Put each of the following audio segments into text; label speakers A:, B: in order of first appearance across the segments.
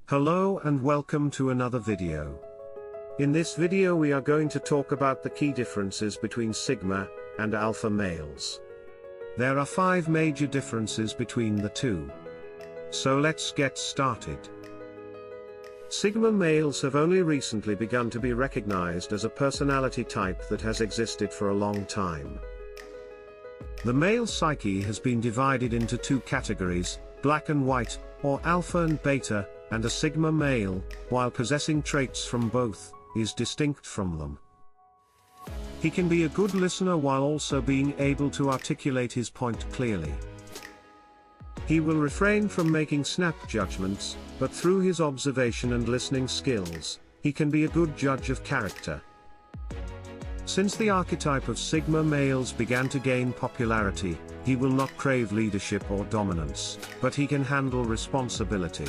A: Hello and welcome to another video. In this video we are going to talk about the key differences between Sigma and Alpha males. There are 5 major differences between the two. So let's get started. Sigma males have only recently begun to be recognized as a personality type that has existed for a long time. The male psyche has been divided into 2 categories, black and white, or alpha and beta, and a Sigma male, while possessing traits from both, is distinct from them. He can be a good listener while also being able to articulate his point clearly. He will refrain from making snap judgments, but through his observation and listening skills, he can be a good judge of character. Since the archetype of Sigma males began to gain popularity, he will not crave leadership or dominance, but he can handle responsibility.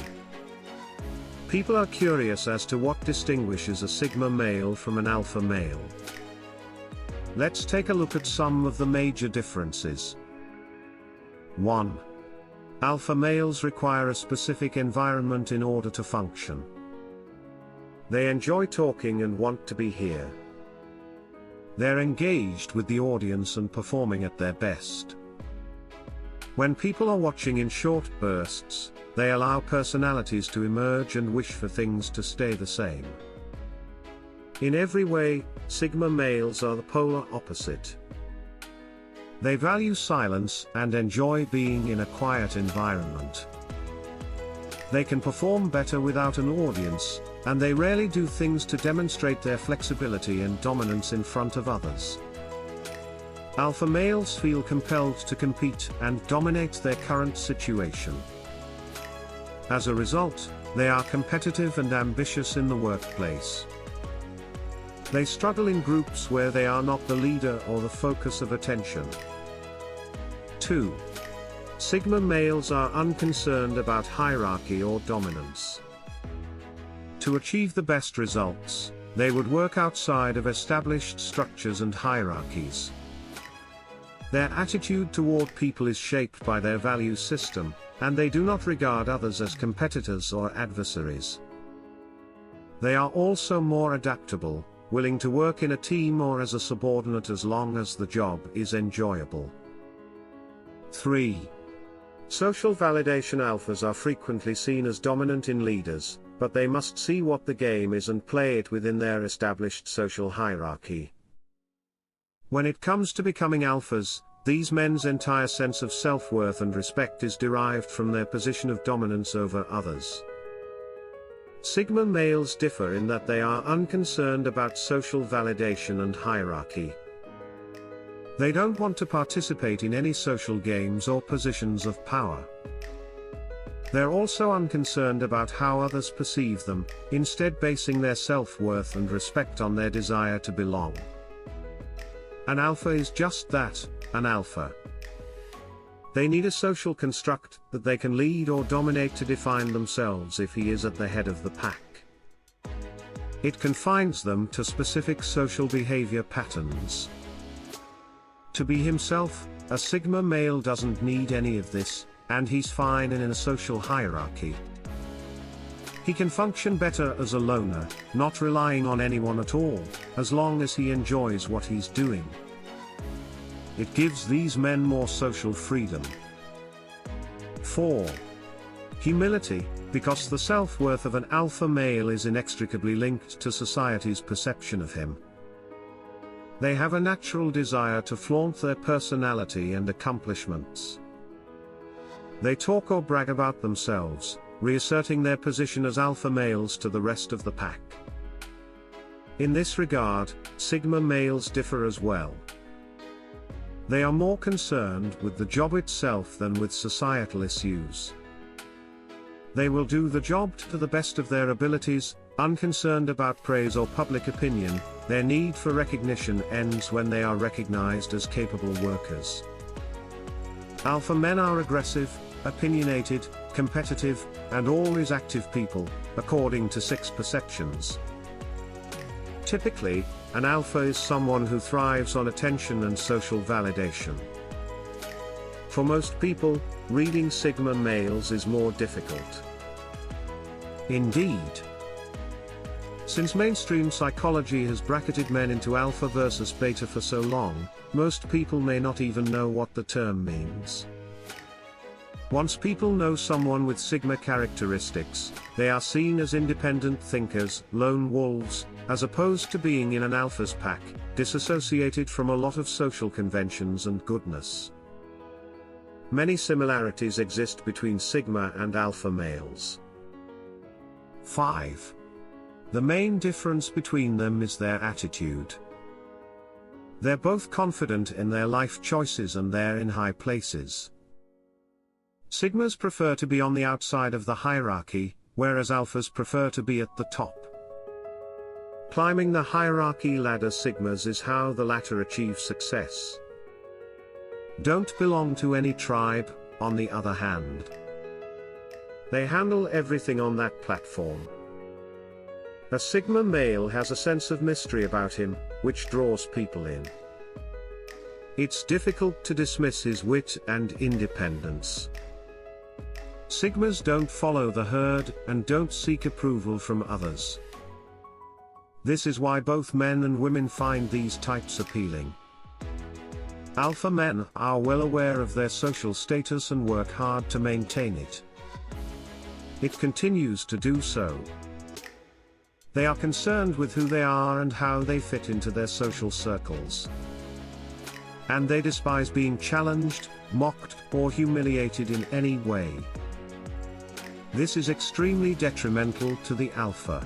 A: People are curious as to what distinguishes a Sigma male from an Alpha male. Let's take a look at some of the major differences. 1. Alpha males require a specific environment in order to function. They enjoy talking and want to be here. They're engaged with the audience and performing at their best. When people are watching in short bursts, they allow personalities to emerge and wish for things to stay the same. In every way, Sigma males are the polar opposite. They value silence and enjoy being in a quiet environment. They can perform better without an audience, and they rarely do things to demonstrate their flexibility and dominance in front of others. Alpha males feel compelled to compete and dominate their current situation. As a result, they are competitive and ambitious in the workplace. They struggle in groups where they are not the leader or the focus of attention. 2. Sigma males are unconcerned about hierarchy or dominance. To achieve the best results, they would work outside of established structures and hierarchies. Their attitude toward people is shaped by their value system, and they do not regard others as competitors or adversaries. They are also more adaptable, willing to work in a team or as a subordinate as long as the job is enjoyable. 3. Social validation alphas are frequently seen as dominant in leaders, but they must see what the game is and play it within their established social hierarchy. When it comes to becoming alphas, these men's entire sense of self-worth and respect is derived from their position of dominance over others. Sigma males differ in that they are unconcerned about social validation and hierarchy. They don't want to participate in any social games or positions of power. They're also unconcerned about how others perceive them, instead basing their self-worth and respect on their desire to belong. An alpha is just that, an alpha. They need a social construct that they can lead or dominate to define themselves if he is at the head of the pack. It confines them to specific social behavior patterns. To be himself, a Sigma male doesn't need any of this, and he's fine in a social hierarchy. He can function better as a loner, not relying on anyone at all, as long as he enjoys what he's doing. It gives these men more social freedom. 4. Humility, because the self-worth of an alpha male is inextricably linked to society's perception of him. They have a natural desire to flaunt their personality and accomplishments. They talk or brag about themselves, reasserting their position as alpha males to the rest of the pack. In this regard, Sigma males differ as well. They are more concerned with the job itself than with societal issues. They will do the job to the best of their abilities, unconcerned about praise or public opinion. Their need for recognition ends when they are recognized as capable workers. Alpha men are aggressive, opinionated, competitive, and always active people, according to 6 perceptions. Typically, an alpha is someone who thrives on attention and social validation. For most people, reading Sigma males is more difficult. Indeed. Since mainstream psychology has bracketed men into alpha versus beta for so long, most people may not even know what the term means. Once people know someone with sigma characteristics, they are seen as independent thinkers, lone wolves, as opposed to being in an alpha's pack, disassociated from a lot of social conventions and goodness. Many similarities exist between sigma and alpha males. 5. The main difference between them is their attitude. They're both confident in their life choices and they're in high places. Sigmas prefer to be on the outside of the hierarchy, whereas alphas prefer to be at the top. Climbing the hierarchy ladder, sigmas is how the latter achieve success. Don't belong to any tribe, on the other hand. They handle everything on that platform. A sigma male has a sense of mystery about him, which draws people in. It's difficult to dismiss his wit and independence. Sigmas don't follow the herd and don't seek approval from others. This is why both men and women find these types appealing. Alpha men are well aware of their social status and work hard to maintain it. It continues to do so. They are concerned with who they are and how they fit into their social circles. And they despise being challenged, mocked, or humiliated in any way. This is extremely detrimental to the alpha.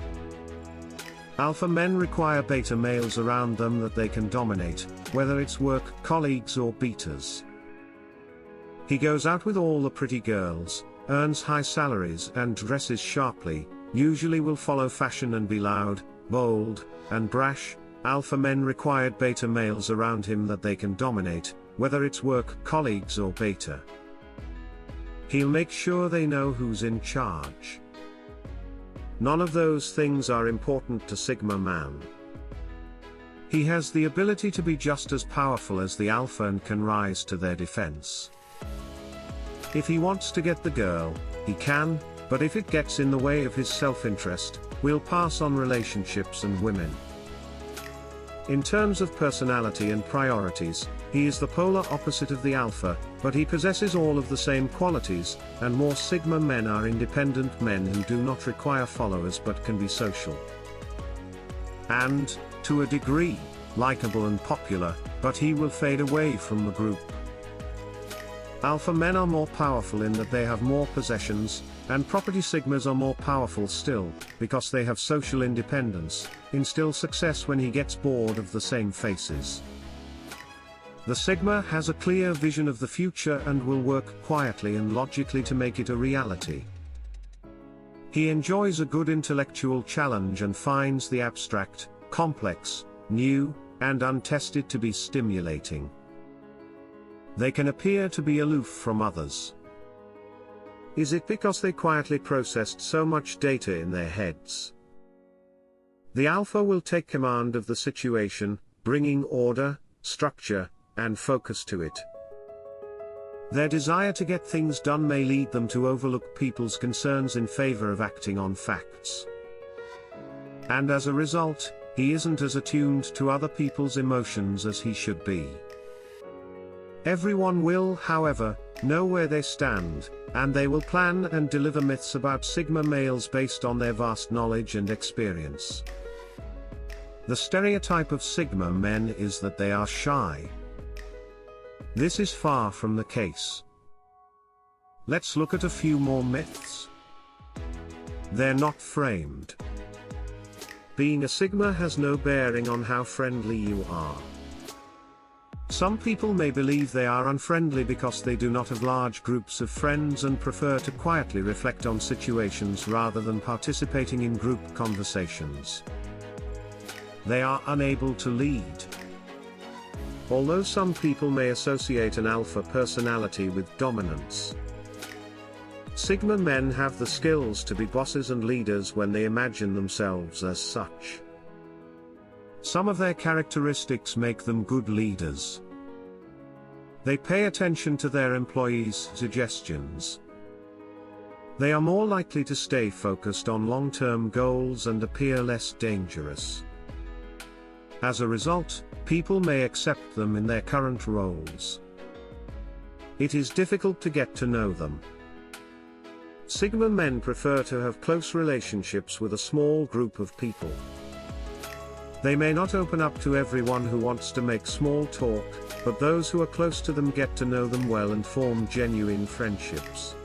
A: Alpha men require beta males around them that they can dominate, whether it's work, colleagues, or betas. He goes out with all the pretty girls, earns high salaries, and dresses sharply, usually will follow fashion and be loud, bold, and brash. Alpha men required beta males around him that they can dominate, whether it's work, colleagues, or beta. He'll make sure they know who's in charge. None of those things are important to Sigma man. He has the ability to be just as powerful as the alpha and can rise to their defense. If he wants to get the girl, he can, but if it gets in the way of his self-interest, we'll pass on relationships and women. In terms of personality and priorities, he is the polar opposite of the alpha, but he possesses all of the same qualities, and more Sigma men are independent men who do not require followers but can be social. And, to a degree, likable and popular, but he will fade away from the group. Alpha men are more powerful in that they have more possessions, and property. Sigmas are more powerful still, because they have social independence, instill success when he gets bored of the same faces. The Sigma has a clear vision of the future and will work quietly and logically to make it a reality. He enjoys a good intellectual challenge and finds the abstract, complex, new, and untested to be stimulating. They can appear to be aloof from others. Is it because they quietly processed so much data in their heads? The alpha will take command of the situation, bringing order, structure, and focus to it. Their desire to get things done may lead them to overlook people's concerns in favor of acting on facts. And as a result, he isn't as attuned to other people's emotions as he should be. Everyone will, however, know where they stand, and they will plan and deliver myths about Sigma males based on their vast knowledge and experience. The stereotype of Sigma men is that they are shy. This is far from the case. Let's look at a few more myths. They're not framed. Being a Sigma has no bearing on how friendly you are. Some people may believe they are unfriendly because they do not have large groups of friends and prefer to quietly reflect on situations rather than participating in group conversations. They are unable to lead. Although some people may associate an alpha personality with dominance, Sigma men have the skills to be bosses and leaders when they imagine themselves as such. Some of their characteristics make them good leaders. They pay attention to their employees' suggestions. They are more likely to stay focused on long-term goals and appear less dangerous. As a result, people may accept them in their current roles. It is difficult to get to know them. Sigma men prefer to have close relationships with a small group of people. They may not open up to everyone who wants to make small talk, but those who are close to them get to know them well and form genuine friendships.